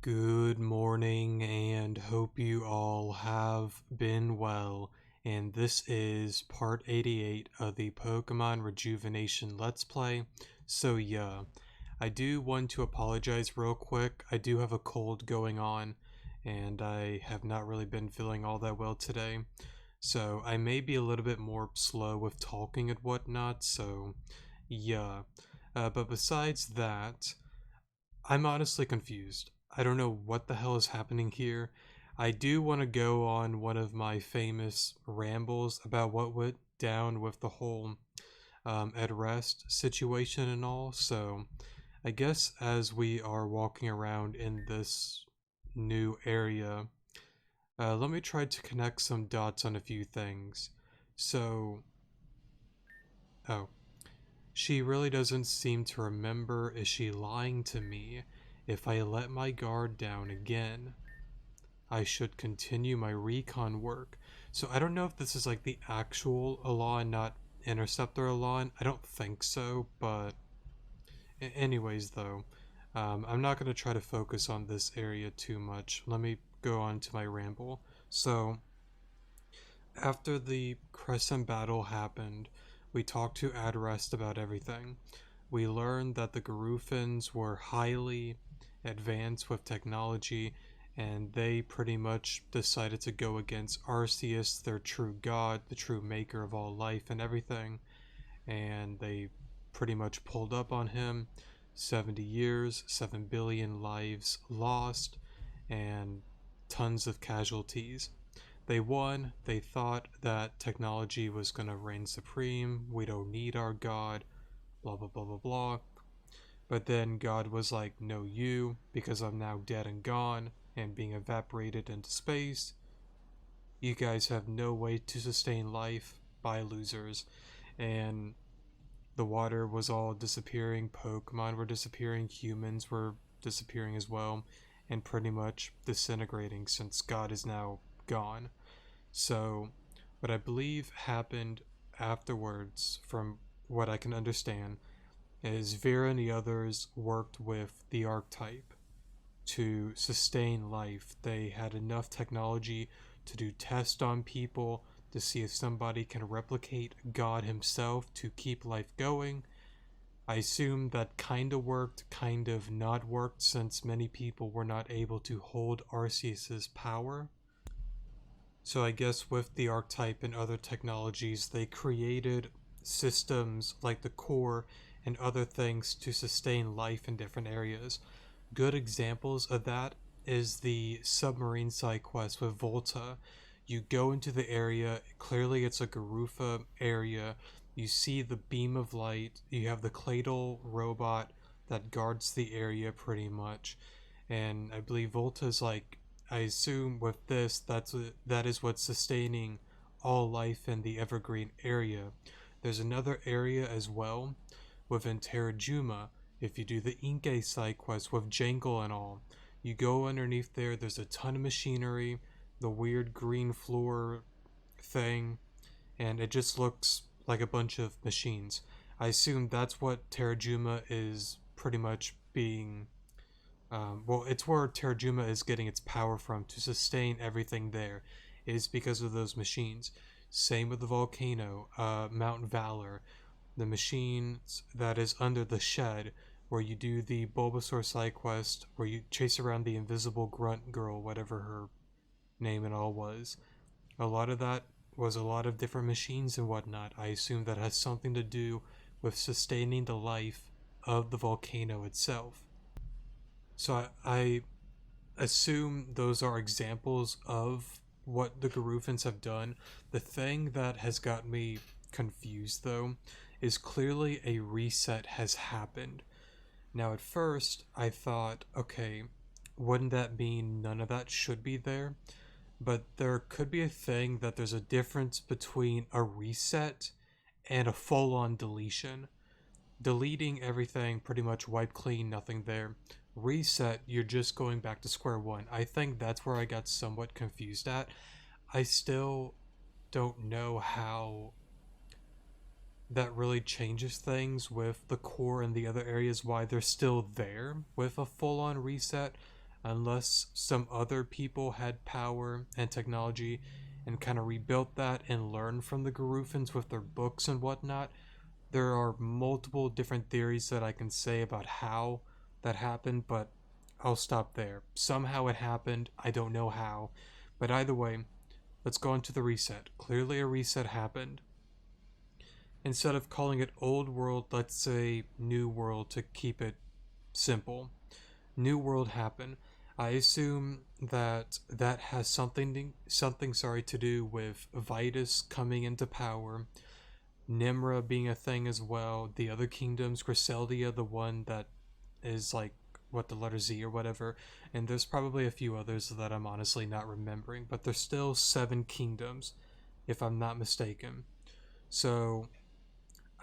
Good morning, and hope you all have been well. And this is part 88 of the Pokemon Rejuvenation Let's Play. So, yeah, I do want to apologize real quick. I do have a cold going on, and I have not really been feeling all that well today. So, I may be a little bit more slow with talking and whatnot, so, yeah. But besides that, I'm honestly confused. I don't know what the hell is happening here. I do want to go on one of my famous rambles about what went down with the whole at rest situation and all. So I guess as we are walking around in this new area, let me try to connect some dots on a few things. So, oh, she really doesn't seem to remember. Is she lying to me? If I let my guard down again, I should continue my recon work. So I don't know if this is like the actual Alon, not Interceptor Alon. I don't think so, but anyways though, I'm not going to try to focus on this area too much. Let me go on to my ramble. So after the Crescent battle happened, we talked to Adrest about everything. We learned that the Garufans were highly advanced with technology, and they pretty much decided to go against Arceus, their true god, the true maker of all life and everything, and they pretty much pulled up on him. 70 years, 7 billion lives lost, and tons of casualties. They won. They thought that technology was going to reign supreme. We don't need our god. Blah, blah, blah, blah, blah. But then God was like, no, you, because I'm now dead and gone and being evaporated into space. You guys have no way to sustain life. Bye, losers. And the water was all disappearing. Pokemon were disappearing. Humans were disappearing as well. And pretty much disintegrating since God is now gone. So, what I believe happened afterwards, from what I can understand, is Vera and the others worked with the archetype to sustain life. They had enough technology to do tests on people to see if somebody can replicate God himself to keep life going. I assume that kind of worked, kind of not worked, since many people were not able to hold Arceus's power. So I guess with the archetype and other technologies, they created systems like the core and other things to sustain life in different areas. Good examples of that is the submarine side quest with Volta. You go into the area, clearly it's a Garufa area. You see the beam of light, you have the Cladle robot that guards the area pretty much. And I believe Volta is like, I assume with this, that is what's sustaining all life in the Evergreen area. There's another area as well within Terrajuma. If you do the Inkay side quest with Jangle and all, you go underneath there. There's a ton of machinery, the weird green floor thing, and it just looks like a bunch of machines. I assume that's what Terrajuma is pretty much being well, it's where Terrajuma is getting its power from to sustain everything there, is because of those machines. Same with the volcano, Mount Valor, the machines that is under the shed, where you do the Bulbasaur side quest, where you chase around the invisible grunt girl, whatever her name and all was. A lot of that was a lot of different machines and whatnot. I assume that has something to do with sustaining the life of the volcano itself. So I assume those are examples of what the Garufans have done. The thing that has got me confused though is clearly a reset has happened. Now at first I thought, okay, wouldn't that mean none of that should be there? But there could be a thing that there's a difference between a reset and a full-on deletion. Deleting everything, pretty much wipe clean, nothing there. Reset, you're just going back to square one. I think that's where I got somewhat confused at. I still don't know how that really changes things with the core and the other areas, why they're still there with a full-on reset. unless some other people had power and technology and kind of rebuilt that and learned from the Garufans with their books and whatnot. There are multiple different theories that I can say about how that happened, but I'll stop there. Somehow it happened. I don't know how. But either way, let's go into the reset. Clearly, a reset happened. Instead of calling it Old World, let's say New World to keep it simple. New World happened. I assume that that has something to do with Vitus coming into power, Nimra being a thing as well, the other kingdoms, Griseldia, the one that is like what the letter Z or whatever, and there's probably a few others that I'm honestly not remembering, but there's still 7 kingdoms, if I'm not mistaken. So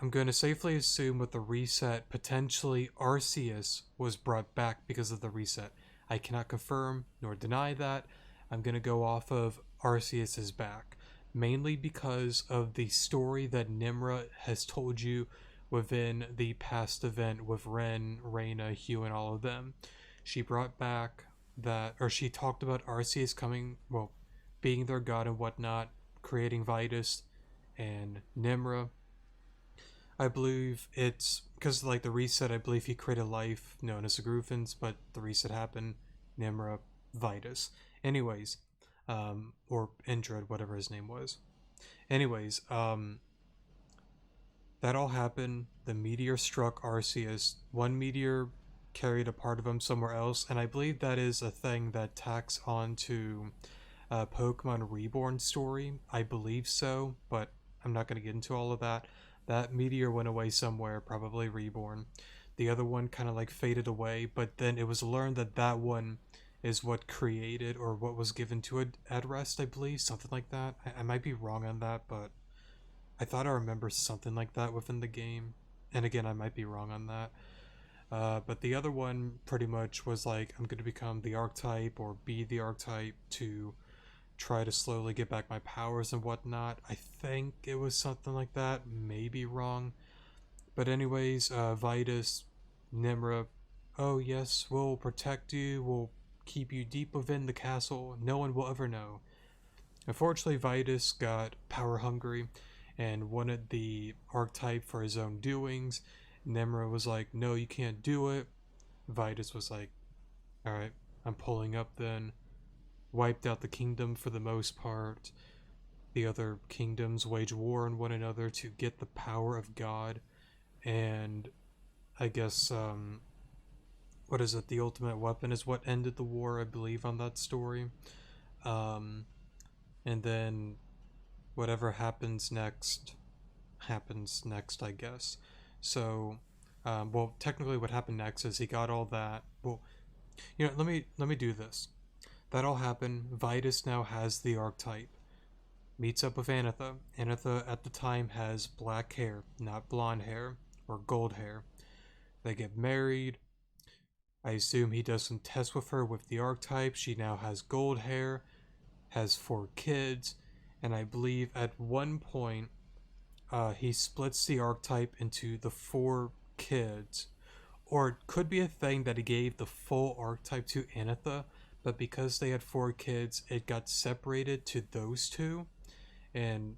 I'm going to safely assume with the reset, potentially Arceus was brought back because of the reset. I cannot confirm nor deny that. I'm going to go off of Arceus is back, mainly because of the story that Nimra has told you within the past event with Ren, Reina, Hugh, and all of them. She brought back that, or she talked about Arceus coming, well, being their god and whatnot, creating Vitus and Nimra. I believe it's because like the reset. I believe he created life known as the Groovins, but the reset happened. Nimra, Vitus. Anyways, or Indrid, whatever his name was. Anyways, that all happened. The meteor struck Arceus. One meteor carried a part of him somewhere else, and I believe that is a thing that tacks on to Pokemon Reborn story. I believe so, but I'm not going to get into all of that. That meteor went away somewhere, probably Reborn. The other one kind of like faded away, but then it was learned that that one is what created or what was given to it at rest, I believe, something like that. I might be wrong on that, but I thought I remember something like that within the game. And again, I might be wrong on that. But the other one pretty much was like, I'm going to become the archetype or be the archetype to try to slowly get back my powers and whatnot. I think it was something like that. Maybe wrong. But anyways, Vitus, Nimra, oh yes, we'll protect you. We'll keep you deep within the castle. No one will ever know. Unfortunately, Vitus got power hungry and wanted the archetype for his own doings. Nimra was like, no, you can't do it. Vitus was like, alright, I'm pulling up then. Wiped out the kingdom for the most part. The other kingdoms wage war on one another to get the power of God. And I guess, what is it? The ultimate weapon is what ended the war, I believe, on that story. Um, and then whatever happens next, I guess. So, well, technically, what happened next is he got all that. Well, let me do this. That all happened. Vitus now has the archetype. Meets up with Anitha. Anitha at the time has black hair, not blonde hair or gold hair. They get married. I assume he does some tests with her with the archetype. She now has gold hair, has 4 kids, and I believe at one point he splits the archetype into the 4 kids. Or it could be a thing that he gave the full archetype to Anitha, but because they had 4 kids, it got separated to those two. And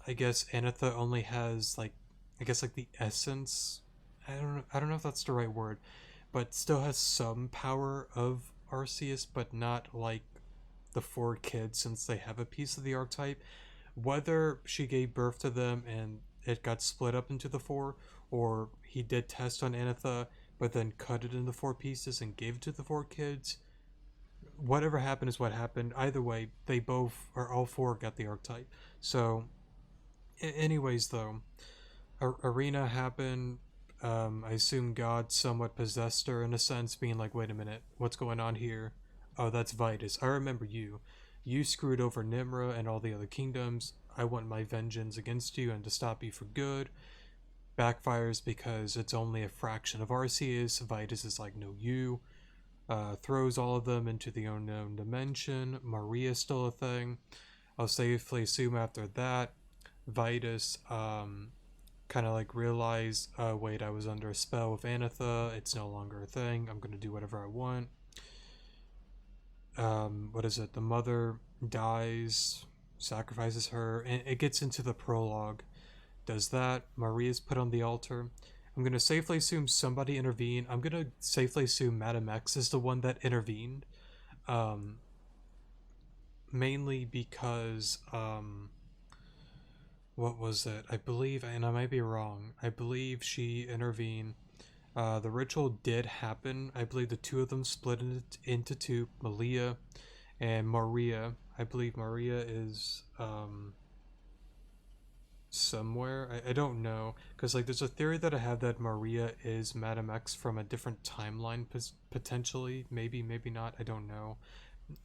I guess Anitha only has like, I guess like the essence. I don't know if that's the right word, but still has some power of Arceus, but not like the 4 kids since they have a piece of the archetype. Whether she gave birth to them and it got split up into the 4, or he did test on Anitha, but then cut it into 4 pieces and gave it to the 4 kids. Whatever happened is what happened. Either way, they both, or all 4, got the archetype. So, anyways, though, Arena happened. I assume God somewhat possessed her in a sense, being like, wait a minute, what's going on here? Oh, that's Vitus. I remember you. You screwed over Nimra and all the other kingdoms. I want my vengeance against you and to stop you for good. Backfires because it's only a fraction of Arceus. Vitus is like, no, you. Throws all of them into the unknown dimension. Maria's still a thing. I'll safely assume after that, Vitus kind of like realized, wait, I was under a spell with Anitha. It's no longer a thing. I'm gonna do whatever I want. what is it? The mother dies, sacrifices her, and it gets into the prologue. Does that? Maria's put on the altar. I'm gonna safely assume somebody intervened. I'm gonna safely assume Madame X is the one that intervened. Um, Mainly because what was it? I believe, and I might be wrong. I believe she intervened. The ritual did happen. I believe the two of them split into two. Melia and Maria. I believe Maria is somewhere. I don't know, because like there's a theory that I have that Maria is Madame X from a different timeline, potentially. Maybe, maybe not. I don't know.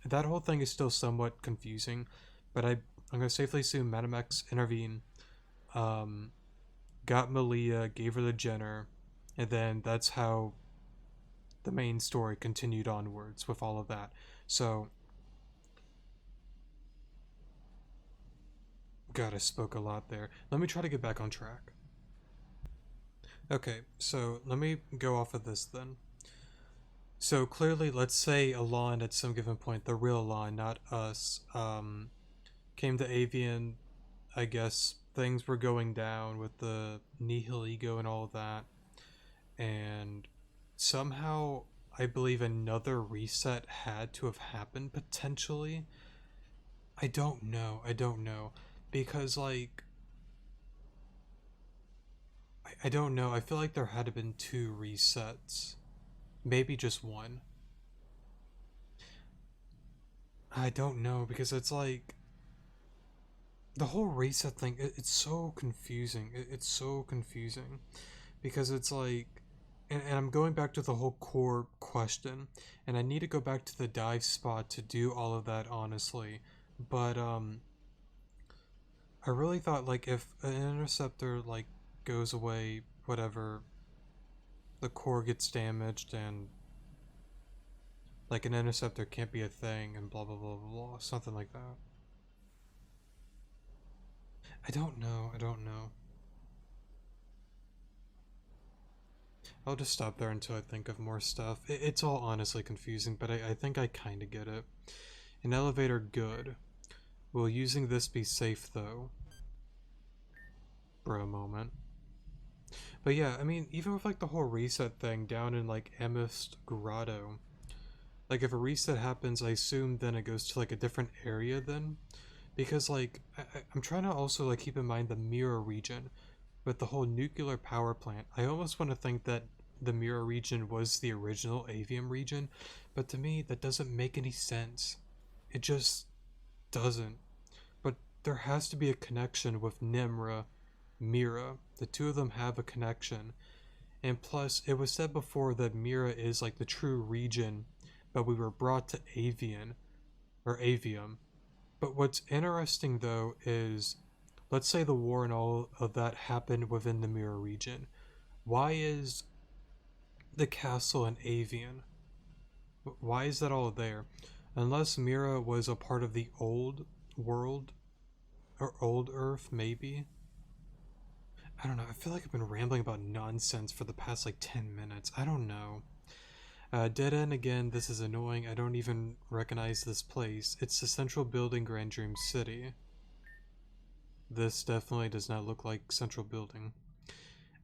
That whole thing is still somewhat confusing, but I'm gonna safely assume Madame X intervened, um, got Melia, gave her the Jenner, and then that's how the main story continued onwards with all of that. So, God, I spoke a lot there. Let me try to get back on track. Okay, so let me go off of this then. So clearly, let's say Alon at some given point, the real Alon, not us, came to Avian. I guess things were going down with the Nihil ego and all of that, and somehow I believe another reset had to have happened potentially. I don't know. I don't know because like I don't know. I feel like there had to been two resets, maybe just one. I don't know because it's like the whole reset thing. It's so confusing. It's so confusing because it's like, and I'm going back to the whole core question, and I need to go back to the dive spot to do all of that honestly, but I really thought like if an interceptor like goes away, whatever, the core gets damaged and like an interceptor can't be a thing and blah blah blah blah blah, something like that. I don't know. I don't know. I'll just stop there until I think of more stuff. It's all honestly confusing, but I think I kind of get it. An elevator, good. Will using this be safe though? Bro moment. But yeah, I mean, even with like the whole reset thing down in like Amist Grotto, like if a reset happens, I assume then it goes to like a different area then, because like I'm trying to also like keep in mind the mirror region with the whole nuclear power plant. I almost want to think that the mirror region was the original avium region, but to me that doesn't make any sense. It just doesn't. But there has to be a connection with Nimra, Mira. The two of them have a connection. And plus, it was said before that Mira is like the true region, but we were brought to Avian, or Avium. But what's interesting though is, let's say the war and all of that happened within the Mirror region. Why is the castle in Avian? Why is that all there? Unless Mira was a part of the old world, or old Earth, maybe? I don't know. I feel like I've been rambling about nonsense for the past like 10 minutes. I don't know. Dead end again. This is annoying. I don't even recognize this place. It's the central building, Grand Dream City. This definitely does not look like central building.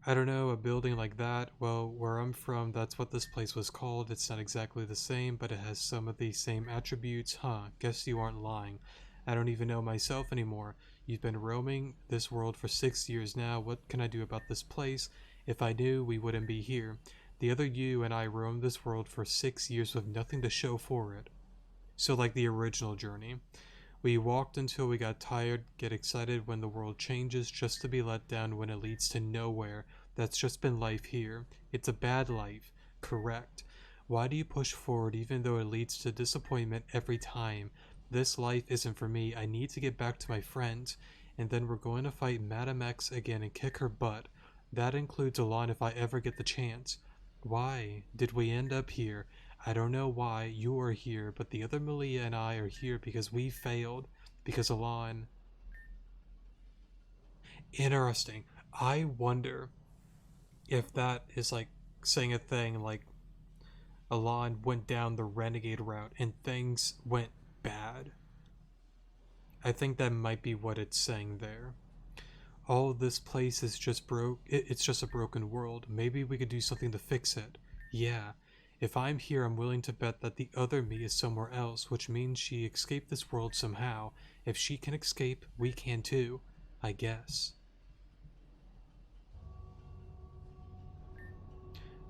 I don't know, a building like that. Well, where I'm from, that's what this place was called. It's not exactly the same, but it has some of the same attributes. Huh, guess you aren't lying. I don't even know myself anymore. You've been roaming this world for 6 years now. What can I do about this place? If I knew, we wouldn't be here. The other you and I roamed this world for 6 years with nothing to show for it. So, like the original journey. We walked until we got tired, get excited when the world changes, just to be let down when it leads to nowhere. That's just been life here. It's a bad life. Correct. Why do you push forward even though it leads to disappointment every time? This life isn't for me. I need to get back to my friends. And then we're going to fight Madame X again and kick her butt. That includes Alon if I ever get the chance. Why did we end up here? I don't know why you are here, but the other Melia and I are here because we failed. Because Alon. Interesting. I wonder if that is like saying a thing like Alon went down the renegade route and things went bad. I think that might be what it's saying there. All of this place is just it's just a broken world. Maybe we could do something to fix it. Yeah. If I'm here, I'm willing to bet that the other me is somewhere else, which means she escaped this world somehow. If she can escape, we can too. I guess.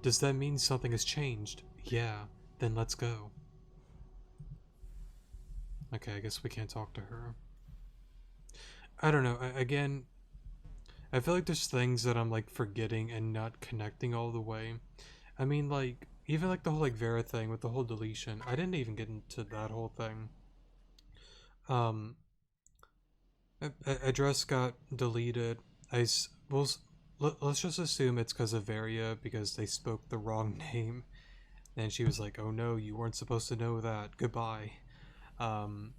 Does that mean something has changed? Yeah. Then let's go. Okay, I guess we can't talk to her. I don't know. Again, I feel like there's things that I'm like forgetting and not connecting all the way. I mean, like, even like the whole like Vera thing with the whole deletion. I didn't even get into that whole thing. Um, address got deleted. Well, let's just assume it's because of Varia because they spoke the wrong name, and she was like, "Oh no, you weren't supposed to know that. Goodbye." Um,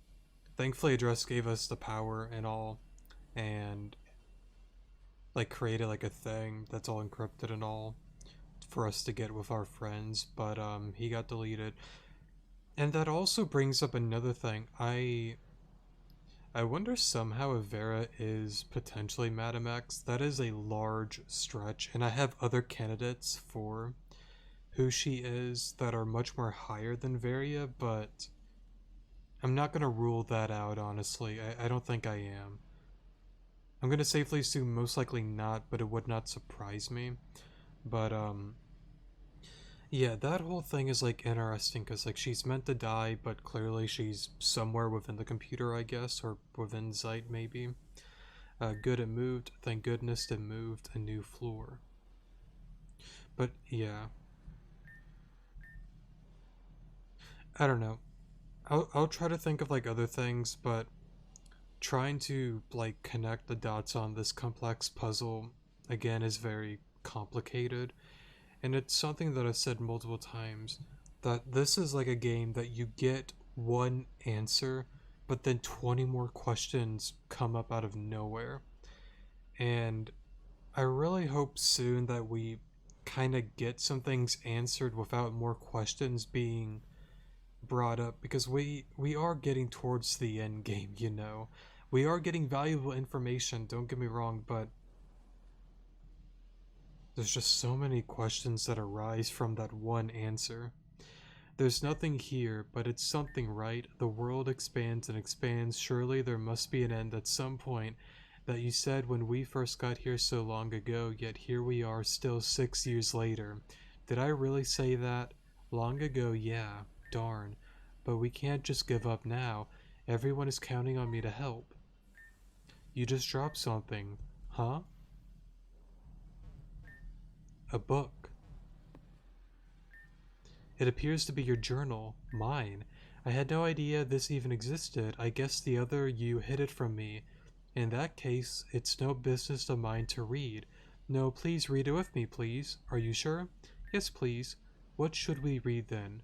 Thankfully, address gave us the power and all, and like created like a thing that's all encrypted and all for us to get with our friends. But he got deleted, and that also brings up another thing. I wonder somehow if Vera is potentially Madam X. That is a large stretch, and I have other candidates for who she is that are much more higher than Varia, but I'm not going to rule that out, honestly. I don't think I am. I'm going to safely assume most likely not, but it would not surprise me. But, yeah, that whole thing is, like, interesting, because, like, she's meant to die, but clearly she's somewhere within the computer, I guess, or within Zeit, maybe. Good, it moved. Thank goodness it moved. A new floor. But, yeah. I don't know. I'll try to think of, like, other things, but trying to, like, connect the dots on this complex puzzle, again, is very complicated. And it's something that I've said multiple times that this is like a game that you get one answer, but then 20 more questions come up out of nowhere. And I really hope soon that we kind of get some things answered without more questions being brought up because we are getting towards the end game, you know. We are getting valuable information, don't get me wrong, but there's just so many questions that arise from that one answer. There's nothing here, but it's something, right? The world expands and expands. Surely there must be an end at some point. That you said when we first got here so long ago, yet here we are still 6 years later. Did I really say that? Long ago, yeah, darn. But we can't just give up now. Everyone is counting on me to help. You just dropped something. Huh? A book. It appears to be your journal. Mine. I had no idea this even existed. I guess the other you hid it from me. In that case, it's no business of mine to read. No, please read it with me, please. Are you sure? Yes, please. What should we read then?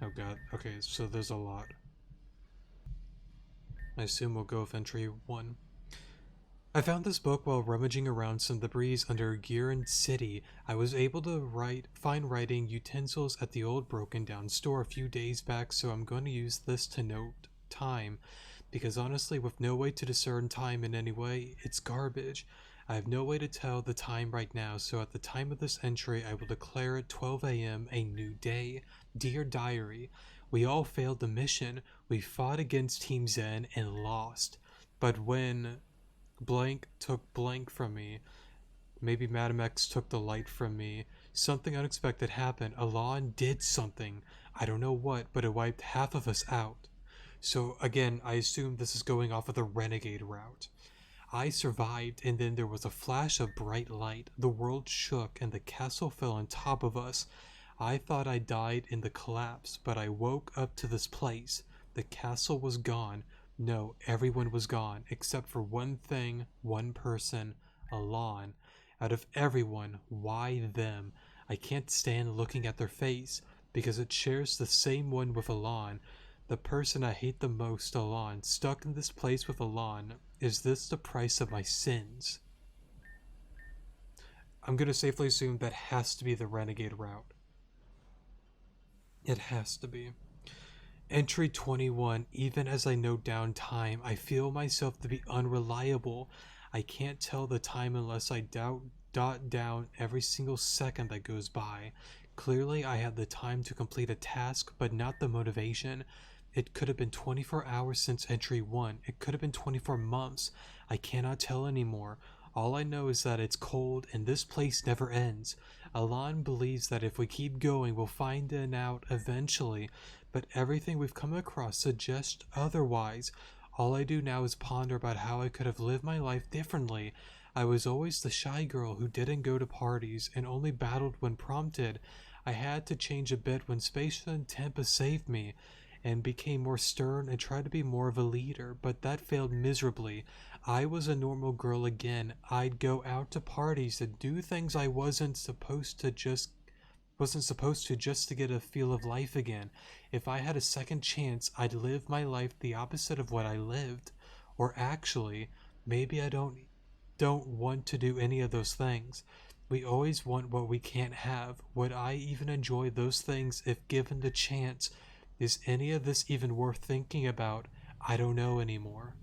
Oh god, okay, so there's a lot. I assume we'll go with entry 1. I found this book while rummaging around some debris under Giron City. I was able to find writing utensils at the old broken down store a few days back, so I'm going to use this to note time. Because honestly, with no way to discern time in any way, it's garbage. I have no way to tell the time right now, so at the time of this entry, I will declare it 12 a.m. a new day. Dear Diary, we all failed the mission. We fought against Team Zen and lost. But when blank took blank from me, maybe Madam X took the light from me, something unexpected happened. Alon did something. I don't know what, but it wiped half of us out. So again, I assume this is going off of the renegade route. I survived, and then there was a flash of bright light. The world shook, and the castle fell on top of us. I thought I died in the collapse, but I woke up to this place. The castle was gone. No, everyone was gone, except for one thing, one person, Alon. Out of everyone, why them? I can't stand looking at their face, because it shares the same one with Alon. The person I hate the most, Alon, stuck in this place with Alon. Is this the price of my sins? I'm gonna safely assume that has to be the renegade route. It has to be. Entry 21, even as I note down time, I feel myself to be unreliable. I can't tell the time unless I dot down every single second that goes by. Clearly, I had the time to complete a task, but not the motivation. It could have been 24 hours since entry 1. It could have been 24 months. I cannot tell anymore. All I know is that it's cold and this place never ends. Alon believes that if we keep going, we'll find an out eventually, but everything we've come across suggests otherwise. All I do now is ponder about how I could have lived my life differently. I was always the shy girl who didn't go to parties and only battled when prompted. I had to change a bit when Spacia Tampa saved me and became more stern and tried to be more of a leader, but that failed miserably. I was a normal girl again. I'd go out to parties and do things I wasn't supposed to just to get a feel of life again. If I had a second chance, I'd live my life the opposite of what I lived. Or actually, maybe I don't want to do any of those things. We always want what we can't have. Would I even enjoy those things if given the chance? Is any of this even worth thinking about? I don't know anymore.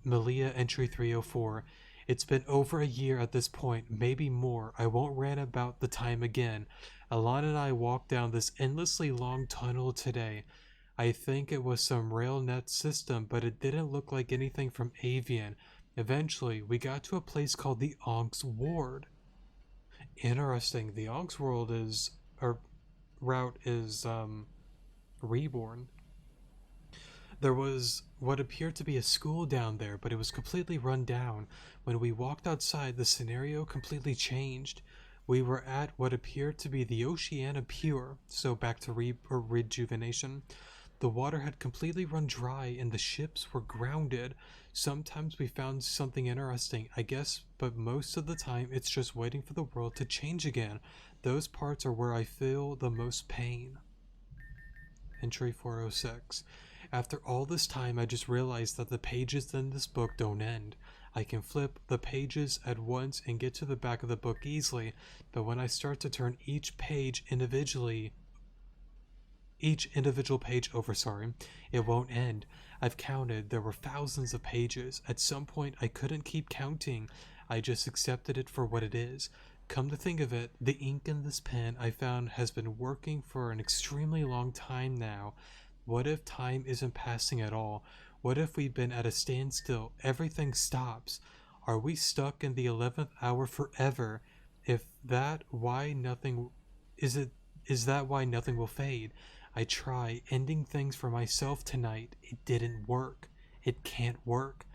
Melia entry 304. It's been over a year at this point, maybe more. I won't rant about the time again. Alon and I walked down this endlessly long tunnel today. I think it was some rail net system, but it didn't look like anything from Avian. Eventually, we got to a place called the Onk's Ward. Interesting. The Onk's World is, or route is, reborn. There was what appeared to be a school down there, but it was completely run down. When we walked outside, the scenario completely changed. We were at what appeared to be the Oceana Pure, so back to rejuvenation. The water had completely run dry and the ships were grounded. Sometimes we found something interesting, I guess, but most of the time it's just waiting for the world to change again. Those parts are where I feel the most pain. Entry 406. After all this time, I just realized that the pages in this book don't end. I can flip the pages at once and get to the back of the book easily, but when I start to turn each individual page over, it won't end. I've counted, there were thousands of pages. At some point, I couldn't keep counting. I just accepted it for what it is. Come to think of it, the ink in this pen I found has been working for an extremely long time now. What if time isn't passing at all? What if we've been at a standstill? Everything stops. Are we stuck in the 11th hour forever? If that, why nothing is it is that why nothing will fade? I try ending things for myself tonight. It didn't work. It can't work.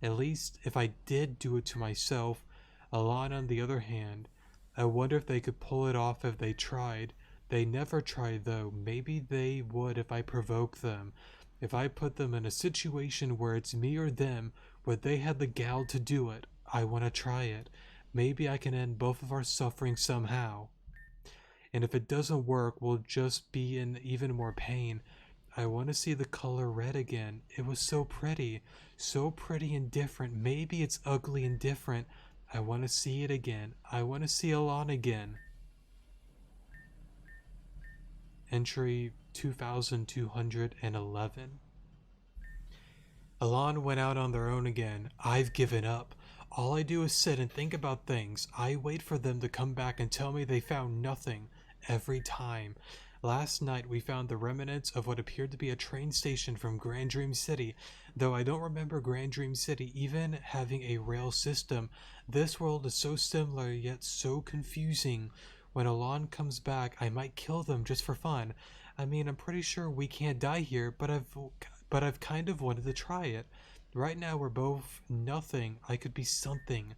At least if I did do it to myself. Alon, on the other hand, I wonder if they could pull it off if they tried. They never try though. Maybe they would if I provoke them. If I put them in a situation where it's me or them, where they had the gal to do it, I want to try it. Maybe I can end both of our suffering somehow. And if it doesn't work, we'll just be in even more pain. I want to see the color red again. It was so pretty and different. Maybe it's ugly and different. I want to see it again. I want to see Alon again. Entry 2211. Alon went out on their own again. I've given up. All I do is sit and think about things. I wait for them to come back and tell me they found nothing. Every time. Last night we found the remnants of what appeared to be a train station from Grand Dream City. Though I don't remember Grand Dream City even having a rail system, this world is so similar yet so confusing. When Alon comes back, I might kill them just for fun. I mean, I'm pretty sure we can't die here, but I've kind of wanted to try it. Right now we're both nothing. I could be something.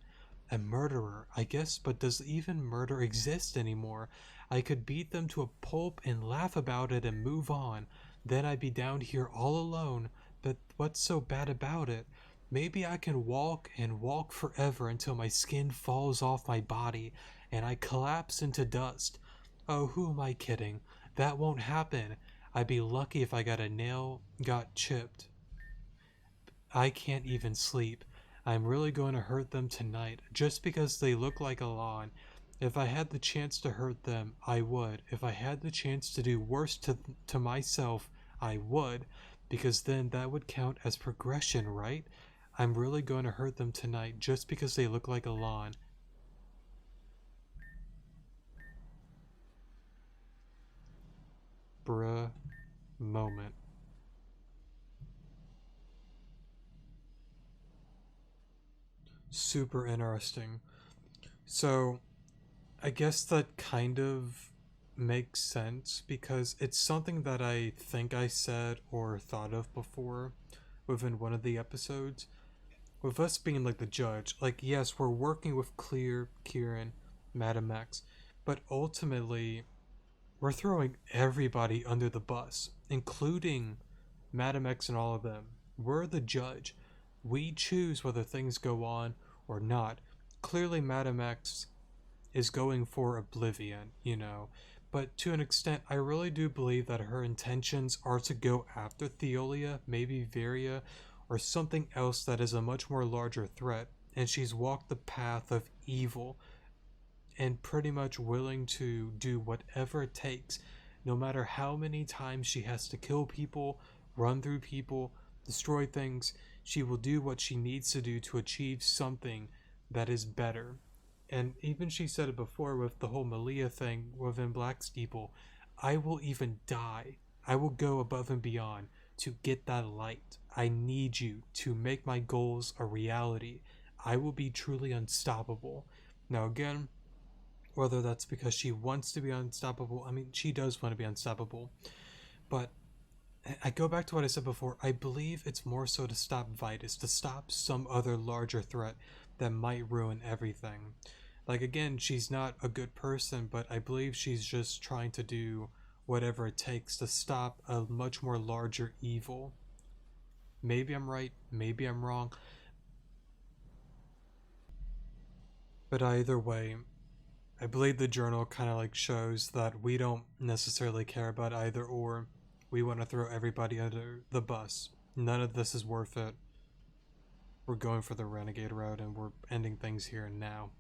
A murderer, I guess, but does even murder exist anymore? I could beat them to a pulp and laugh about it and move on. Then I'd be down here all alone. But what's so bad about it? Maybe I can walk and walk forever until my skin falls off my body and I collapse into dust. Oh, who am I kidding? That won't happen. I'd be lucky if a nail got chipped. I can't even sleep. I'm really going to hurt them tonight just because they look like Alon. If I had the chance to hurt them, I would. If I had the chance to do worse to myself, I would, because then that would count as progression, right? I'm really going to hurt them tonight just because they look like a lawn. Bruh moment. Super interesting. So, I guess that kind of makes sense because it's something that I think I said or thought of before within one of the episodes. With us being like the judge, like, yes, we're working with Clear, Kieran, Madam X, but ultimately, we're throwing everybody under the bus, including Madam X and all of them. We're the judge. We choose whether things go on or not. Clearly, Madam X is going for oblivion, But to an extent, I really do believe that her intentions are to go after Theolia, maybe Varia, or something else that is a much more larger threat. And she's walked the path of evil and pretty much willing to do whatever it takes, no matter how many times she has to kill people, run through people, destroy things. She will do what she needs to do to achieve something that is better. And even she said it before with the whole Melia thing within Black Steeple. I will even die. I will go above and beyond to get that light. I need you to make my goals a reality. I will be truly unstoppable. Now, again, whether that's because she wants to be unstoppable, I mean, she does want to be unstoppable. But I go back to what I said before. I believe it's more so to stop Vitus, to stop some other larger threat that might ruin everything. Like, again, she's not a good person, but I believe she's just trying to do whatever it takes to stop a much more larger evil. Maybe I'm right, maybe I'm wrong, but either way, I believe the journal kind of like shows that we don't necessarily care about either or. We want to throw everybody under the bus. None of this is worth it. We're going for the renegade route and we're ending things here and now.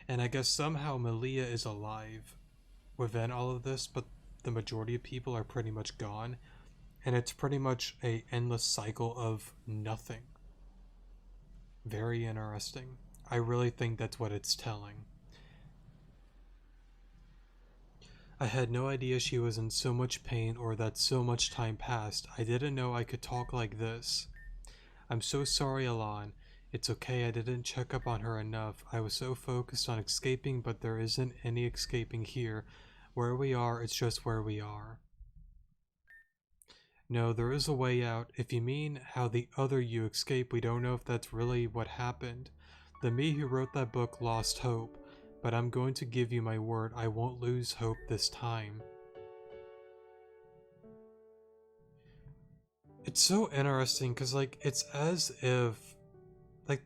And I guess somehow Melia is alive within all of this, but the majority of people are pretty much gone. And it's pretty much a endless cycle of nothing. Very interesting. I really think that's what it's telling. I had no idea she was in so much pain or that so much time passed. I didn't know I could talk like this. I'm so sorry, Alan. It's okay, I didn't check up on her enough. I was so focused on escaping, but there isn't any escaping here. Where we are, it's just where we are. No, there is a way out. If you mean how the other you escaped, we don't know if that's really what happened. The me who wrote that book lost hope, but I'm going to give you my word, I won't lose hope this time. It's so interesting because, like, it's as if, like,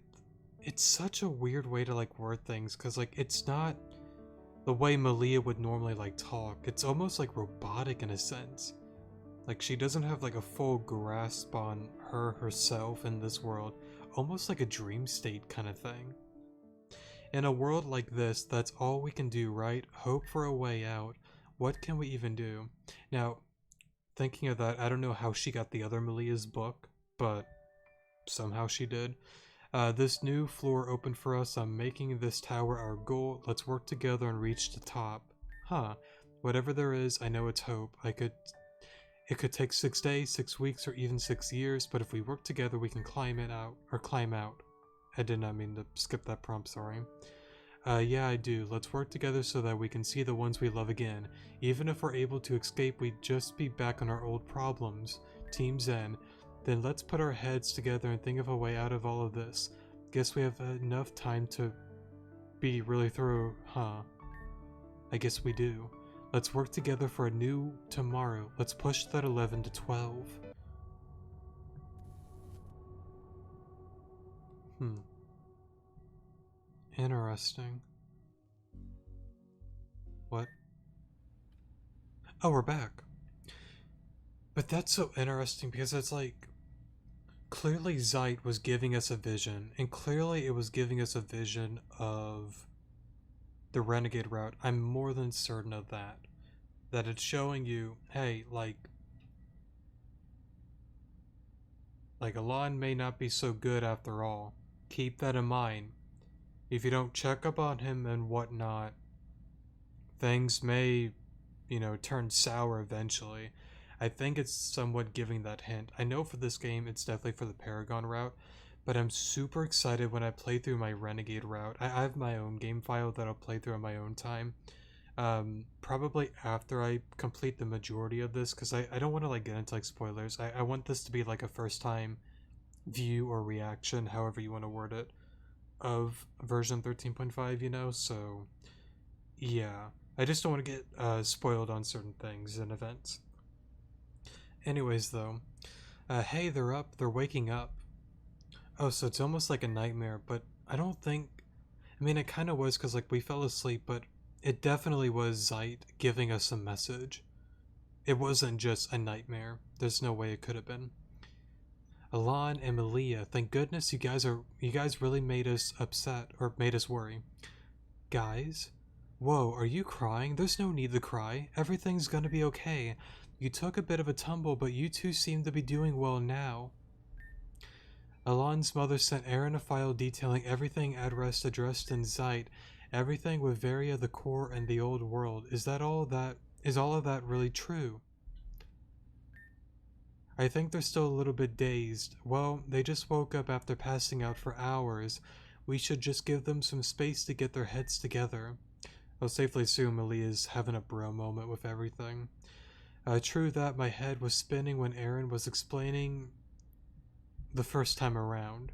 it's such a weird way to, like, word things because, like, it's not the way Melia would normally, like, talk. It's almost, like, robotic in a sense. Like, she doesn't have, like, a full grasp on herself in this world. Almost like a dream state kind of thing. In a world like this, that's all we can do, right? Hope for a way out. What can we even do? Now, thinking of that, I don't know how she got the other Melia's book, but somehow she did. This new floor opened for us. I'm making this tower our goal. Let's work together and reach the top. Huh. Whatever there is, I know it's hope. It could take 6 days, 6 weeks, or even 6 years, but if we work together, we can climb it out, or climb out. I did not mean to skip that prompt, sorry. Yeah, I do. Let's work together so that we can see the ones we love again. Even if we're able to escape, we'd just be back on our old problems. Team Zen. Then let's put our heads together and think of a way out of all of this. Guess we have enough time to be really thorough, huh? I guess we do. Let's work together for a new tomorrow. Let's push that 11 to 12. Interesting. What? Oh, we're back. But that's so interesting because it's like, clearly Zeit was giving us a vision, and clearly it was giving us a vision of the renegade route, I'm more than certain of that. That it's showing you, hey, like Alon may not be so good after all. Keep that in mind. If you don't check up on him and whatnot, things may, turn sour eventually. I think it's somewhat giving that hint. I know for this game, it's definitely for the Paragon route, but I'm super excited when I play through my Renegade route. I have my own game file that I'll play through on my own time. Probably after I complete the majority of this, because I don't want to like get into like spoilers. I want this to be like a first time view or reaction, however you want to word it, of version 13.5, so yeah. I just don't want to get spoiled on certain things and events. Anyways, though, hey, they're up, they're waking up. Oh, so it's almost like a nightmare, but I don't think. I mean, it kind of was because, like, we fell asleep, but it definitely was Zeit giving us a message. It wasn't just a nightmare. There's no way it could have been. Alon and Melia, thank goodness you guys really made us upset, or made us worry. Guys? Whoa, are you crying? There's no need to cry. Everything's gonna be okay. You took a bit of a tumble, but you two seem to be doing well now. Alon's mother sent Aaron a file detailing everything Adrest addressed in Zeit, everything with Varia the core and the old world. Is all of that really true? I think they're still a little bit dazed. Well, they just woke up after passing out for hours. We should just give them some space to get their heads together. I'll safely assume Melia's having a bro moment with everything. True that my head was spinning when Aaron was explaining the first time around.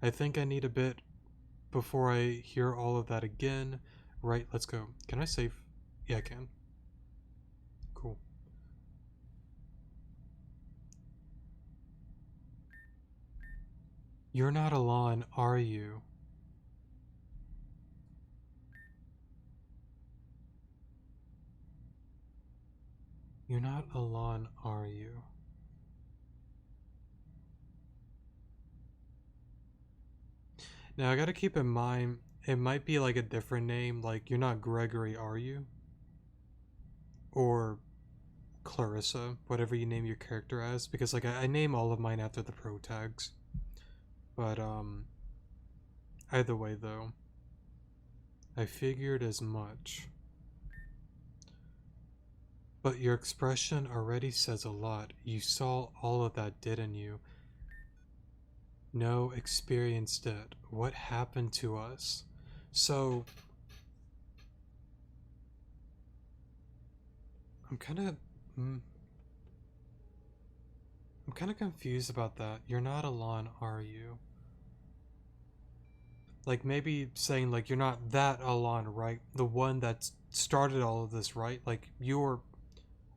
I think I need a bit before I hear all of that again. Right, let's go. Can I save? Yeah, I can. Cool. You're not Alon, are you? You're not Alon, are you? Now I gotta keep in mind, it might be like a different name, like you're not Gregory, are you? Or Clarissa, whatever you name your character as, because like I name all of mine after the pro tags. But either way though, I figured as much. But your expression already says a lot. You saw all of that, didn't you? No, experienced it. What happened to us? So I'm kind of I'm kind of confused about that. You're not Alon, are you? Like maybe saying like you're not that Alon, right? The one that started all of this, right? Like you're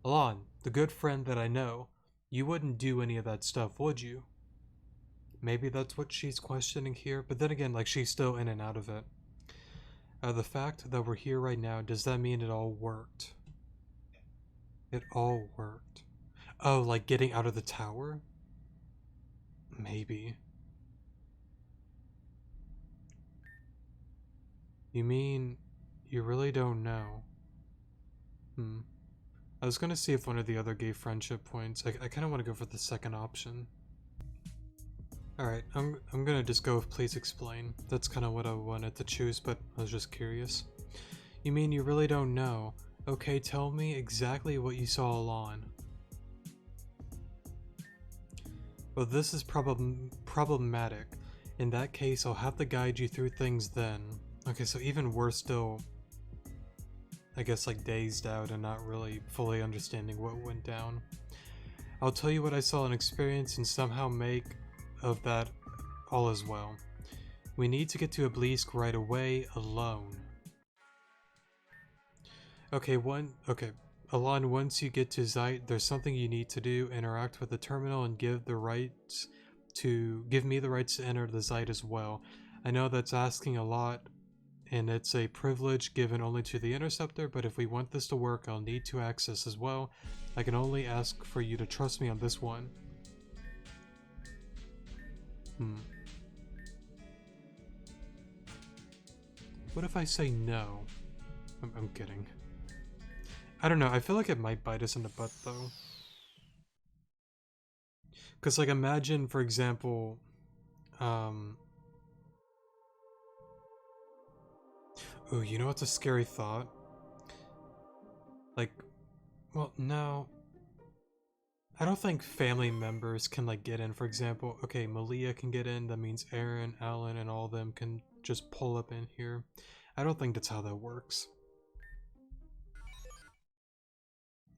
Alon, the good friend that I know. You wouldn't do any of that stuff, would you? Maybe that's what she's questioning here, but then again, like she's still in and out of it. The fact that we're here right now, does that mean it all worked? It all worked. Oh, like getting out of the tower? Maybe. You mean you really don't know? Hmm. I was gonna see if one of the other gave friendship points. I kind of want to go for the second option. Alright, I'm gonna just go with please explain. That's kind of what I wanted to choose, but I was just curious. You mean you really don't know? Okay, tell me exactly what you saw Alon. Well, this is problematic. In that case, I'll have to guide you through things then. Okay, so even worse still, I guess like dazed out and not really fully understanding what went down. I'll tell you what I saw and experienced and somehow make of that all as well. We need to get to Obelisk right away, alone. Okay, Alon, once you get to Zeit, there's something you need to do. Interact with the terminal and give me the rights to enter the Zeit as well. I know that's asking a lot, and it's a privilege given only to the Interceptor, but if we want this to work, I'll need to access as well. I can only ask for you to trust me on this one. What if I say no? I'm kidding. I don't know, I feel like it might bite us in the butt though. Because, like, imagine, for example, oh, you know what's a scary thought? Like, well, no. I don't think family members can, like, get in. For example, okay, Melia can get in, that means Aaron, Alan, and all of them can just pull up in here. I don't think that's how that works.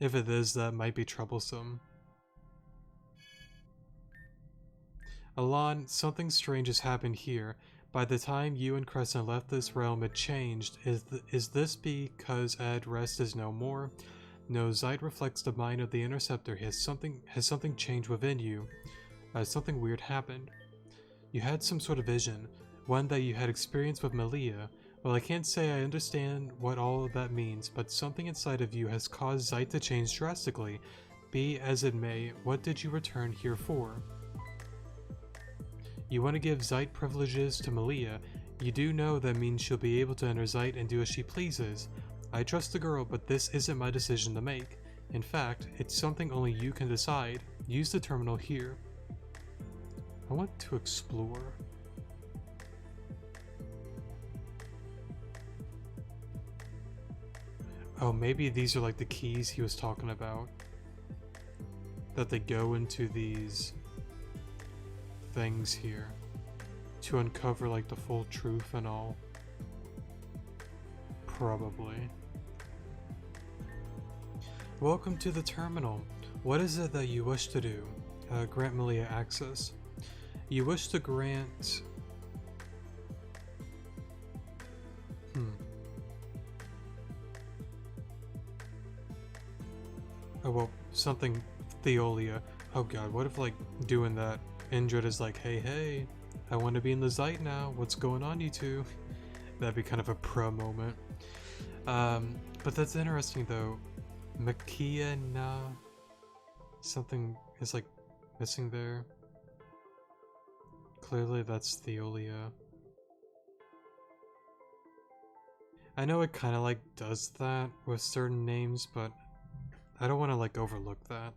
If it is, that might be troublesome. Alon, something strange has happened here. By the time you and Crescent left this realm, it changed. Is this because Ad Rest is no more? No, Zeit reflects the mind of the Interceptor. Has something changed within you? Something weird happened. You had some sort of vision, one that you had experienced with Melia. Well, I can't say I understand what all of that means, but something inside of you has caused Zeit to change drastically. Be as it may, what did you return here for? You want to give Zeit privileges to Melia. You do know that means she'll be able to enter Zeit and do as she pleases. I trust the girl, but this isn't my decision to make. In fact, it's something only you can decide. Use the terminal here. I want to explore. Oh, maybe these are like the keys he was talking about. That they go into these things here to uncover like the full truth and all. Probably. Welcome to the terminal. What is it that you wish to do? Grant Melia access. You wish to grant... Oh well, something Theolia. Oh god, what if like doing that, Indrid is like, hey, I want to be in the Zeit now. What's going on, you two? That'd be kind of a pro moment. But that's interesting though. Makia na... Something is like missing there. Clearly that's Theolia. I know it kind of like does that with certain names, but I don't want to like overlook that.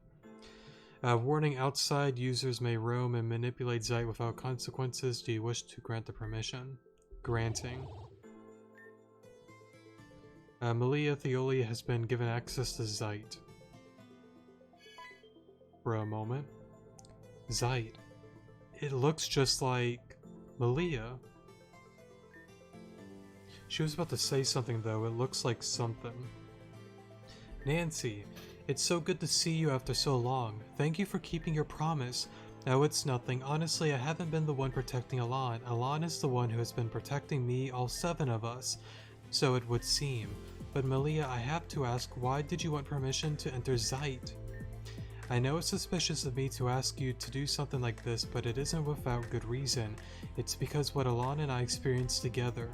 Warning, outside users may roam and manipulate Zeit without consequences. Do you wish to grant the permission? Granting. Melia Theolia has been given access to Zeit. For a moment. Zeit. It looks just like Melia. She was about to say something though, it looks like something. Nancy, it's so good to see you after so long. Thank you for keeping your promise. No, it's nothing. Honestly, I haven't been the one protecting Alon. Alon is the one who has been protecting me, all 7 of us. So it would seem. But Melia, I have to ask, why did you want permission to enter Zeit? I know it's suspicious of me to ask you to do something like this, but it isn't without good reason. It's because what Alon and I experienced together.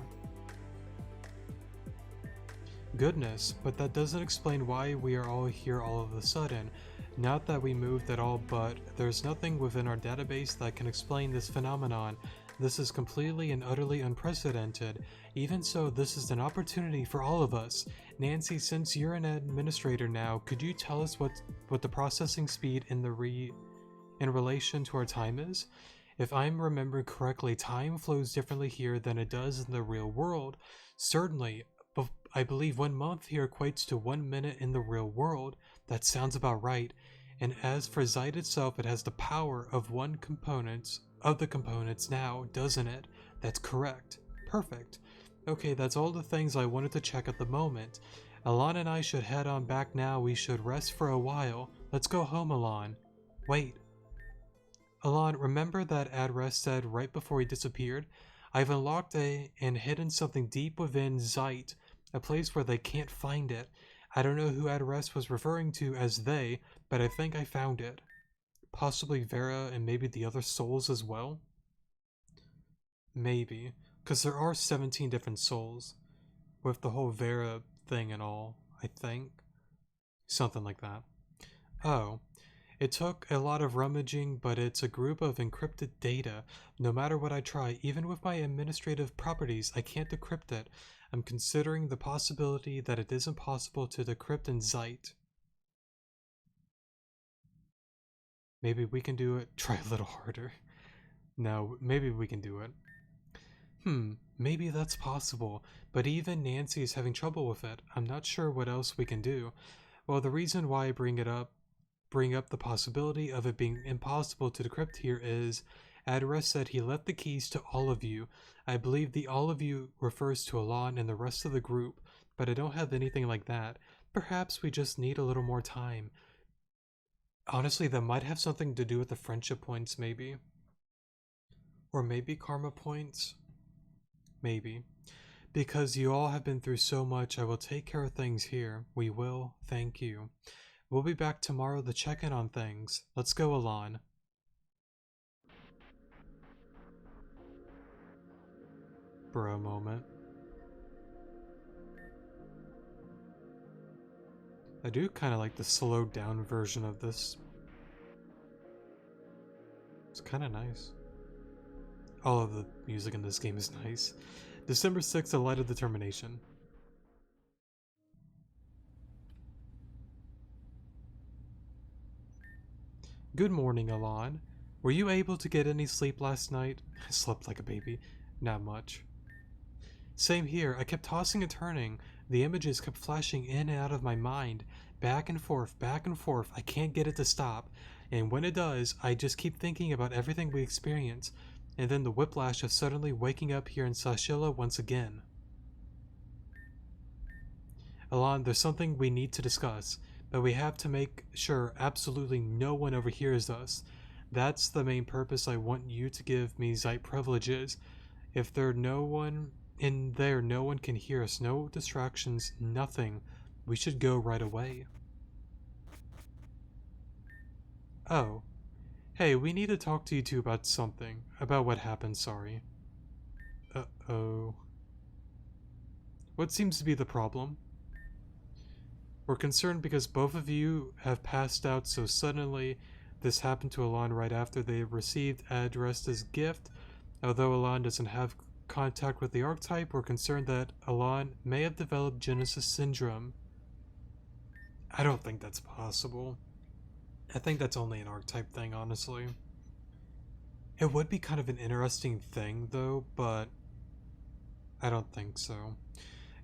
Goodness, but that doesn't explain why we are all here all of a sudden. Not that we moved at all, but there's nothing within our database that can explain this phenomenon. This is completely and utterly unprecedented. Even so, this is an opportunity for all of us. Nancy, since you're an administrator now, could you tell us what the processing speed in relation to our time is? If I'm remembering correctly, time flows differently here than it does in the real world. Certainly, but I believe 1 month here equates to 1 minute in the real world. That sounds about right. And as for Zeit itself, it has the power of the components now, doesn't it? That's correct. Perfect. Okay, that's all the things I wanted to check at the moment. Alon and I should head on back now. We should rest for a while. Let's go home, Alon. Wait. Alon, remember that Adrest said right before he disappeared? I've unlocked and hidden something deep within Zeit, a place where they can't find it. I don't know who Adrest was referring to as they, but I think I found it. Possibly Vera and maybe the other souls as well? Maybe, because there are 17 different souls, with the whole Vera thing and all, I think. Something like that. Oh, It took a lot of rummaging, but it's a group of encrypted data. No matter what I try, even with my administrative properties, I can't decrypt it. I'm considering the possibility that it isn't possible to decrypt in Zeit. Maybe we can do it. Try a little harder. No, maybe we can do it. Maybe that's possible, but even Nancy is having trouble with it. I'm not sure what else we can do. Well, the reason why I bring up the possibility of it being impossible to decrypt here is Adres said he left the keys to all of you. I believe the all of you refers to Alon and the rest of the group, but I don't have anything like that. Perhaps we just need a little more time. Honestly, that might have something to do with the friendship points, maybe. Or maybe karma points? Maybe. Because you all have been through so much, I will take care of things here. We will. Thank you. We'll be back tomorrow to check in on things. Let's go, Alon. Bro moment. I do kind of like the slowed down version of this. It's kind of nice. All of the music in this game is nice. December 6th, A Light of Determination. Good morning, Alon. Were you able to get any sleep last night? I slept like a baby. Not much. Same here. I kept tossing and turning. The images kept flashing in and out of my mind. Back and forth, back and forth. I can't get it to stop. And when it does, I just keep thinking about everything we experience. And then the whiplash of suddenly waking up here in Sashila once again. Alon, there's something we need to discuss, but we have to make sure absolutely no one overhears us. That's the main purpose I want you to give me Zeit privileges. If there no one in there, no one can hear us, no distractions, nothing. We should go right away. Oh. Hey, we need to talk to you two about something. About what happened, sorry. Uh-oh. What seems to be the problem? We're concerned because both of you have passed out so suddenly. This happened to Alon right after they received Adresta's gift. Although Alon doesn't have contact with the archetype, we're concerned that Alon may have developed Genesis Syndrome. I don't think that's possible. I think that's only an archetype thing, honestly. It would be kind of an interesting thing, though, but I don't think so.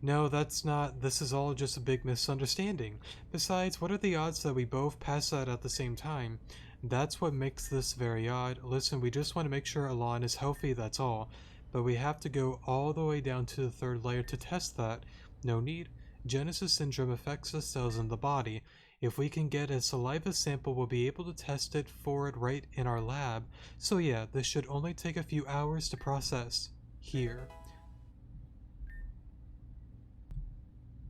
No, that's not. This is all just a big misunderstanding. Besides, what are the odds that we both pass out at the same time? That's what makes this very odd. Listen, we just want to make sure Alon is healthy, that's all. But we have to go all the way down to the third layer to test that. No need. Genesis Syndrome affects the cells in the body. If we can get a saliva sample, we'll be able to test it for it right in our lab. So yeah, this should only take a few hours to process. Here.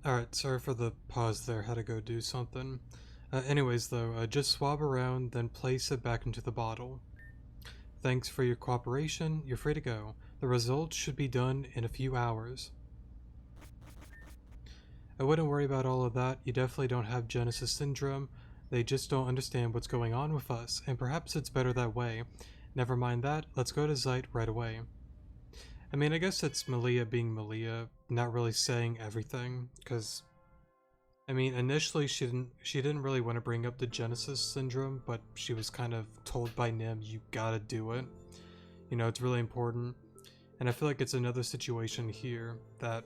Alright, sorry for the pause there, had to go do something. Anyways though, just swab around, then place it back into the bottle. Thanks for your cooperation, you're free to go. The results should be done in a few hours. I wouldn't worry about all of that, you definitely don't have Genesis Syndrome. They just don't understand what's going on with us, and perhaps it's better that way. Never mind that, let's go to Zeit right away. I mean, I guess it's Melia being Melia, not really saying everything, because, I mean, initially she didn't really want to bring up the Genesis Syndrome, but she was kind of told by Nim, you gotta do it. You know, it's really important. And I feel like it's another situation here that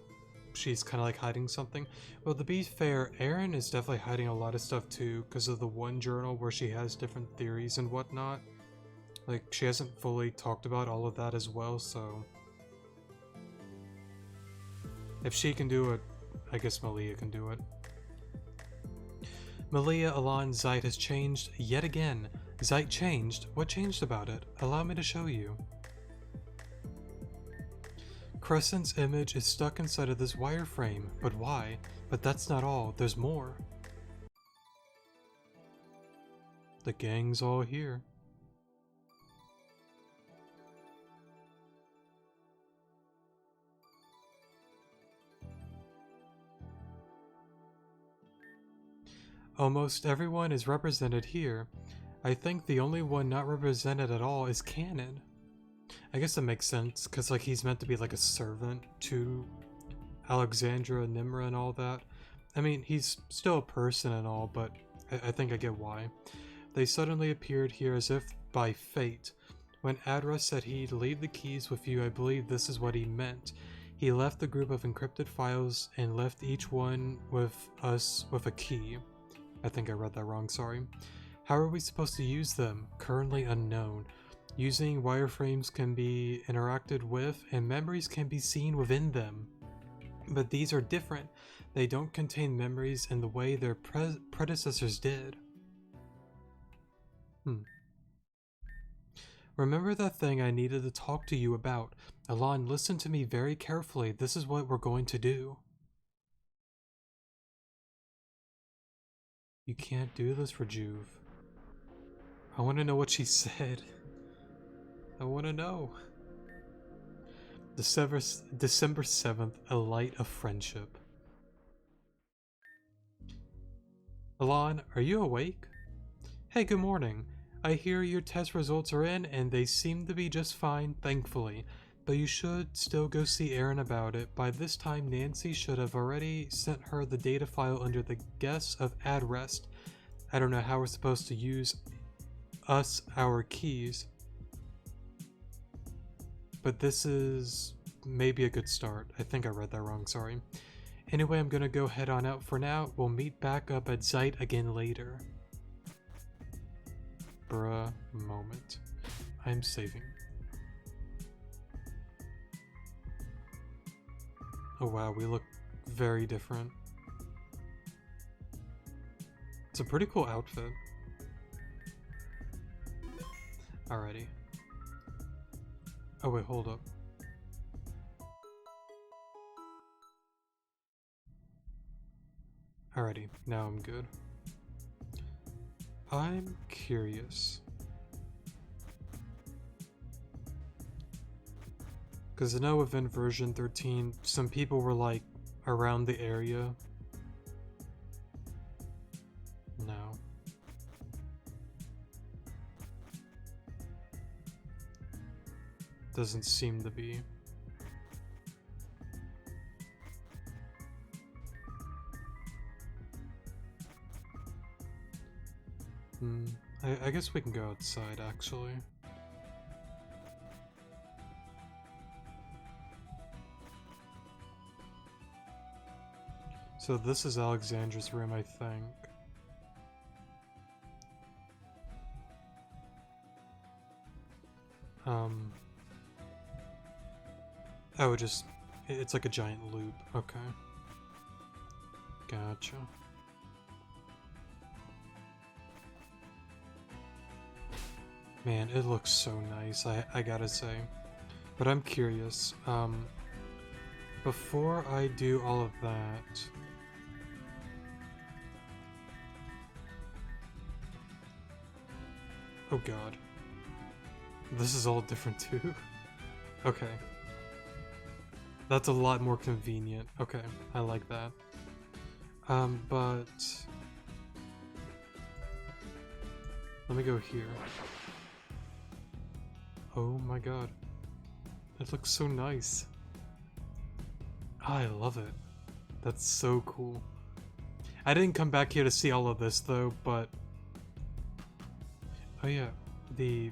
she's kind of like hiding something. Well, to be fair, Erin is definitely hiding a lot of stuff too, because of the one journal where she has different theories and whatnot. Like, she hasn't fully talked about all of that as well, so if she can do it, I guess Melia can do it. Melia, Alon, Zeit has changed yet again. Zeit changed? What changed about it? Allow me to show you. Crescent's image is stuck inside of this wireframe, but why? But that's not all, there's more. The gang's all here. Almost everyone is represented here. I think the only one not represented at all is Canon. I guess that makes sense, because like he's meant to be like a servant to Alexandra, Nimra, and all that. I mean, he's still a person and all, but I think I get why. They suddenly appeared here as if by fate. When Adra said he'd leave the keys with you, I believe this is what he meant. He left the group of encrypted files and left each one with us with a key. I think I read that wrong, sorry. How are we supposed to use them? Currently unknown. Using wireframes can be interacted with, and memories can be seen within them. But these are different. They don't contain memories in the way their predecessors did. Remember that thing I needed to talk to you about? Alon, listen to me very carefully. This is what we're going to do. You can't do this, Rejuve. I want to know what she said. I want to know. December 7th, a light of friendship. Alon, are you awake? Hey, good morning. I hear your test results are in and they seem to be just fine, thankfully. But you should still go see Erin about it. By this time, Nancy should have already sent her the data file under the guess of AdRest. I don't know how we're supposed to use our keys. But this is maybe a good start. I think I read that wrong, sorry. Anyway, I'm gonna go head on out for now. We'll meet back up at Zeit again later. Bruh moment. I'm saving. Oh wow, we look very different. It's a pretty cool outfit. Alrighty. Oh wait, hold up. Alrighty, now I'm good. I'm curious. Because I know within version 13, some people were like around the area. No. Doesn't seem to be. I guess we can go outside, actually. So this is Alexandra's room, I think. Oh, it's like a giant loop. Okay. Gotcha. Man, it looks so nice, I gotta say. But I'm curious, before I do all of that... Oh god. This is all different too? Okay. That's a lot more convenient. Okay, I like that. But... Let me go here. Oh my god. It looks so nice. I love it. That's so cool. I didn't come back here to see all of this though, but... Oh yeah, the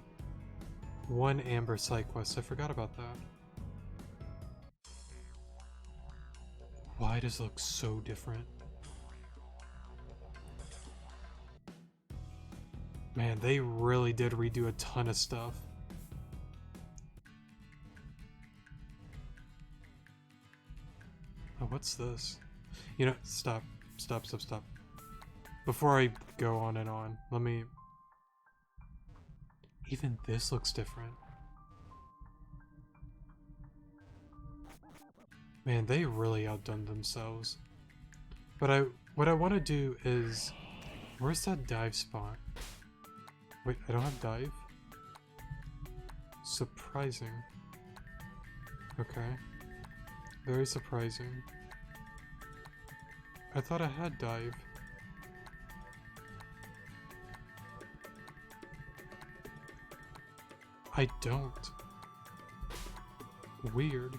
one Amber side quest, I forgot about that. Why does it look so different? Man, they really did redo a ton of stuff. Oh, what's this? You know, stop. Before I go on and on, let me... Even this looks different. Man, they really outdone themselves. But what I want to do is... Where's that dive spot? Wait, I don't have dive? Surprising. Okay. Very surprising. I thought I had dive. I don't. Weird,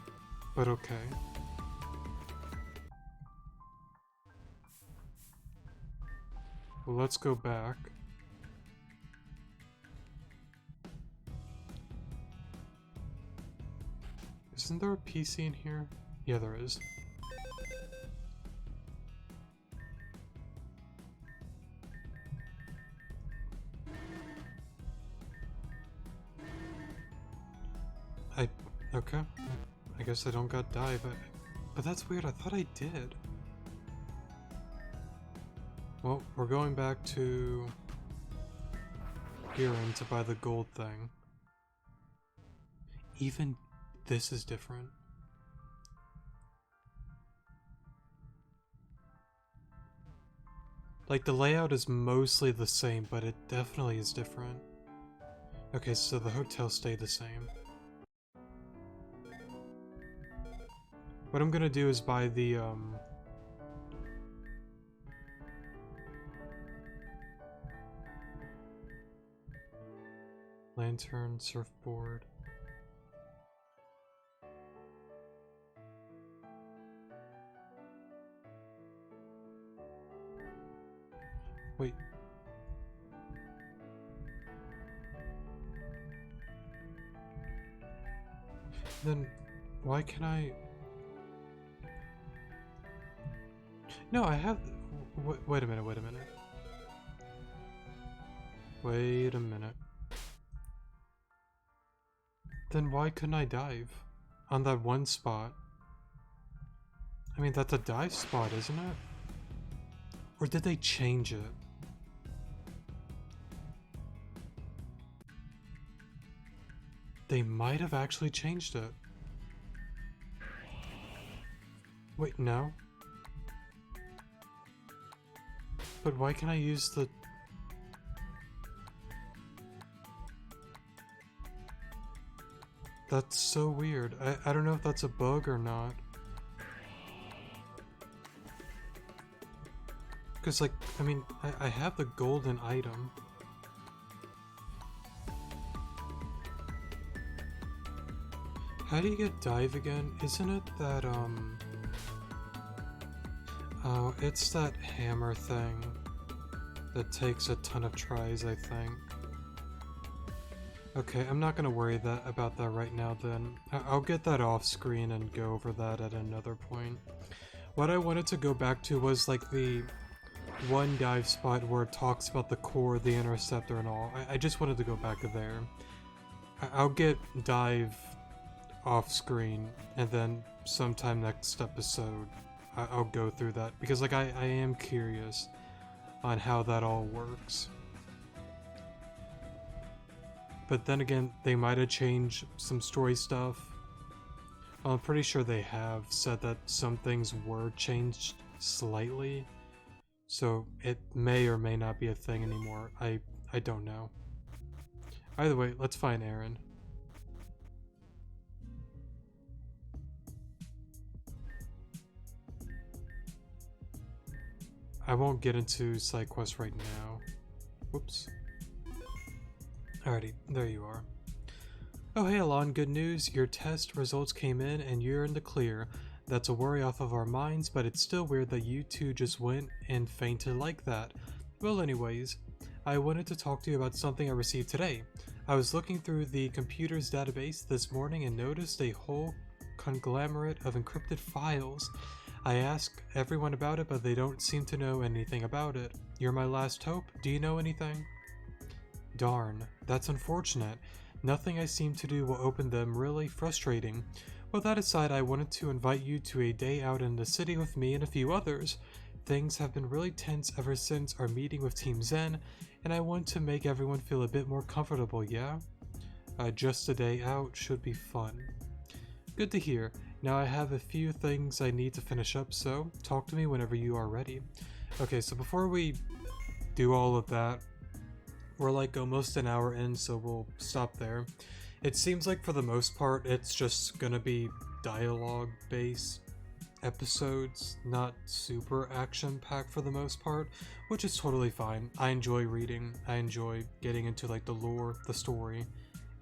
but okay. Well, let's go back. Isn't there a PC in here? Yeah, there is. Okay. I guess I don't got dive, but that's weird. I thought I did. Well, we're going back to Gearin to buy the gold thing. Even this is different. Like, the layout is mostly the same, but it definitely is different. Okay, so the hotel stayed the same. What I'm gonna do is buy the, lantern, surfboard. Wait. Then, why can I... No, I have... Wait a minute, wait a minute. Wait a minute. Then why couldn't I dive? On that one spot? I mean, that's a dive spot, isn't it? Or did they change it? They might have actually changed it. Wait, no? But why can I use the... That's so weird. I don't know if that's a bug or not. Because, like, I mean, I have the golden item. How do you get dive again? Isn't it that, oh, it's that hammer thing that takes a ton of tries, I think. Okay, I'm not gonna worry about that right now then. I'll get that off screen and go over that at another point. What I wanted to go back to was, like, the one dive spot where it talks about the core, the interceptor and all. I just wanted to go back there. I'll get dive off screen, and then sometime next episode I'll go through that, because, like, I am curious on how that all works. But then again, they might have changed some story stuff. Well, I'm pretty sure they have said that some things were changed slightly, so it may or may not be a thing anymore. I don't know. Either way, let's find Aaron. I won't get into side quests right now. Whoops. Alrighty, there you are. Oh hey Alon, good news. Your test results came in and you're in the clear. That's a worry off of our minds, but it's still weird that you two just went and fainted like that. Well anyways, I wanted to talk to you about something I received today. I was looking through the computer's database this morning and noticed a whole conglomerate of encrypted files. I asked everyone about it, but they don't seem to know anything about it. You're my last hope. Do you know anything? Darn, that's unfortunate. Nothing I seem to do will open them. Really frustrating. With that aside, I wanted to invite you to a day out in the city with me and a few others. Things have been really tense ever since our meeting with Team Zen, and I want to make everyone feel a bit more comfortable, yeah? Just a day out should be fun. Good to hear. Now I have a few things I need to finish up, so talk to me whenever you are ready. Okay, so before we do all of that, we're like almost an hour in, so we'll stop there. It seems like for the most part, it's just gonna be dialogue-based episodes, not super action-packed for the most part, which is totally fine. I enjoy reading, I enjoy getting into like the lore, the story,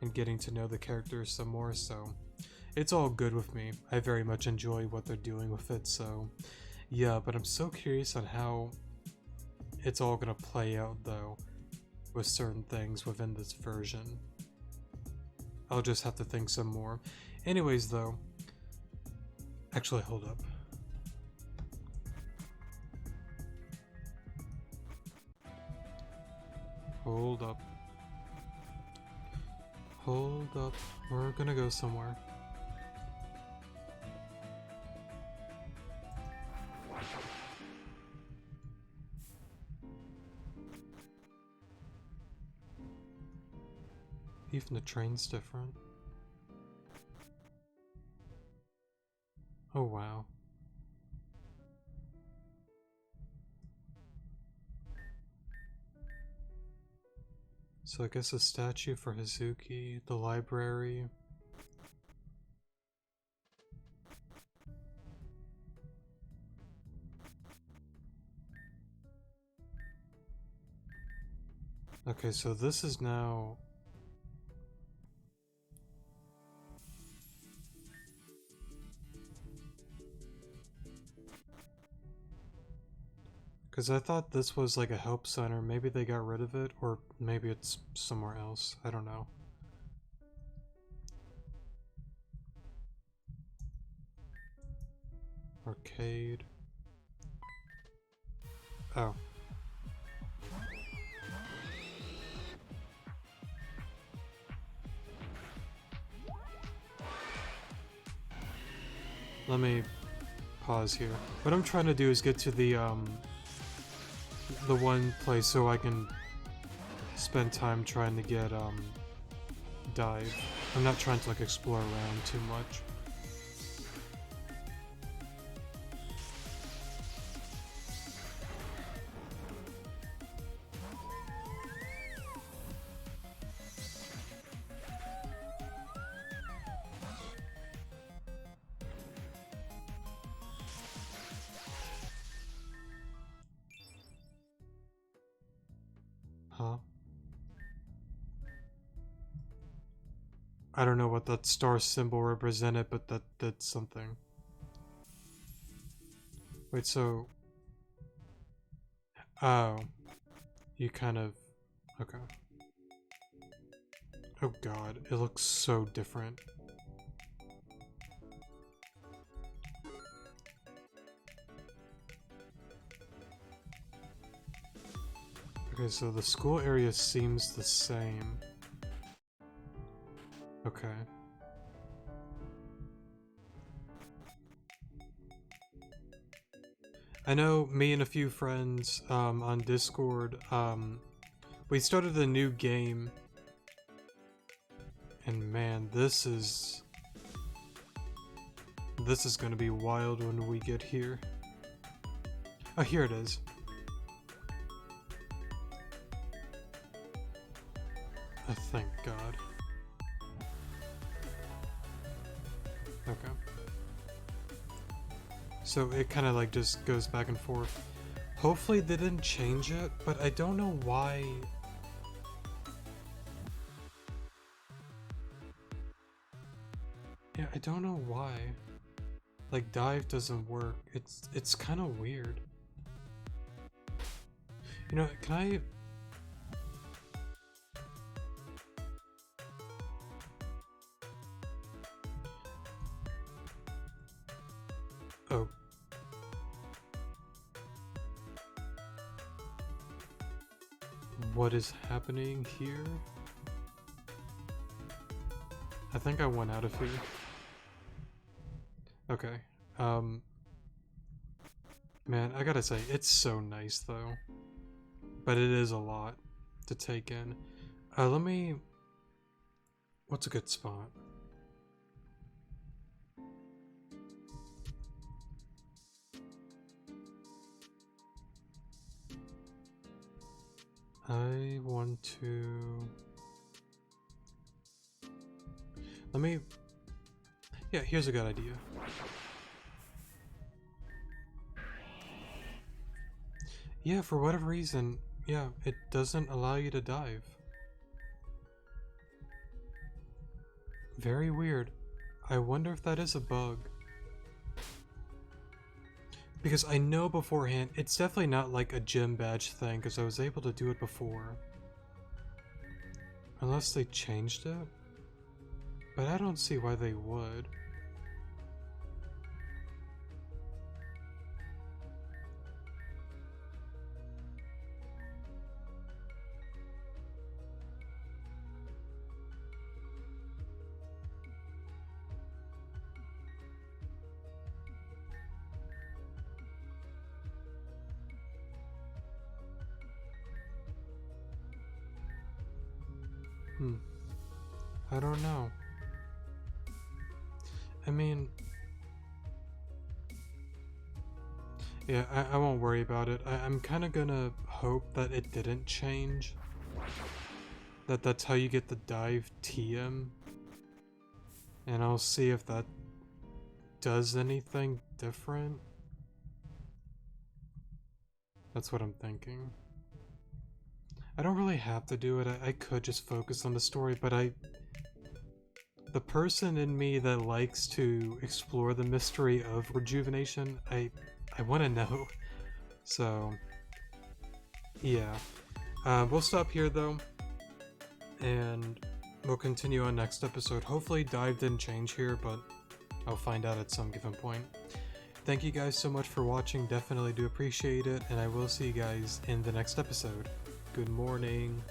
and getting to know the characters some more, so it's all good with me. I very much enjoy what they're doing with it, so yeah, but I'm so curious on how it's all gonna play out though with certain things within this version. I'll just have to think some more. Anyways though, actually hold up. Hold up. Hold up. We're gonna go somewhere. Even the train's different. Oh wow. So I guess a statue for Hazuki, the library. Okay, so this is now... Because I thought this was like a help center. Maybe they got rid of it, or maybe it's somewhere else. I don't know. Arcade. Oh. Let me pause here. What I'm trying to do is get to the one place so I can spend time trying to get dive. I'm not trying to like explore around too much. Huh? I don't know what that star symbol represented, but that did something. Wait, so... Oh. You kind of... Okay. Oh god, it looks so different. Okay, so the school area seems the same. Okay. I know me and a few friends on Discord, we started a new game. And man, this is gonna be wild when we get here. Oh, here it is. Oh, thank God. Okay. So it kind of like just goes back and forth. Hopefully they didn't change it, but I don't know why. Yeah, I don't know why. Like dive doesn't work. It's kind of weird. You know, can I... Oh. What is happening here? I think I went out of here. Okay. Man, I gotta say, it's so nice though. But it is a lot to take in. Let me... What's a good spot? I want to... Let me... Yeah, here's a good idea. Yeah, for whatever reason, yeah, it doesn't allow you to dive. Very weird. I wonder if that is a bug. Because I know beforehand, it's definitely not like a gym badge thing, because I was able to do it before. Unless they changed it? But I don't see why they would. I don't know. I mean... Yeah, I won't worry about it. I'm kind of gonna hope that it didn't change. That's how you get the dive TM. And I'll see if that does anything different. That's what I'm thinking. I don't really have to do it. I could just focus on the story, but the person in me that likes to explore the mystery of rejuvenation, I want to know. So, yeah. We'll stop here, though. And we'll continue on next episode. Hopefully dive didn't change here, but I'll find out at some given point. Thank you guys so much for watching. Definitely do appreciate it. And I will see you guys in the next episode. Good morning.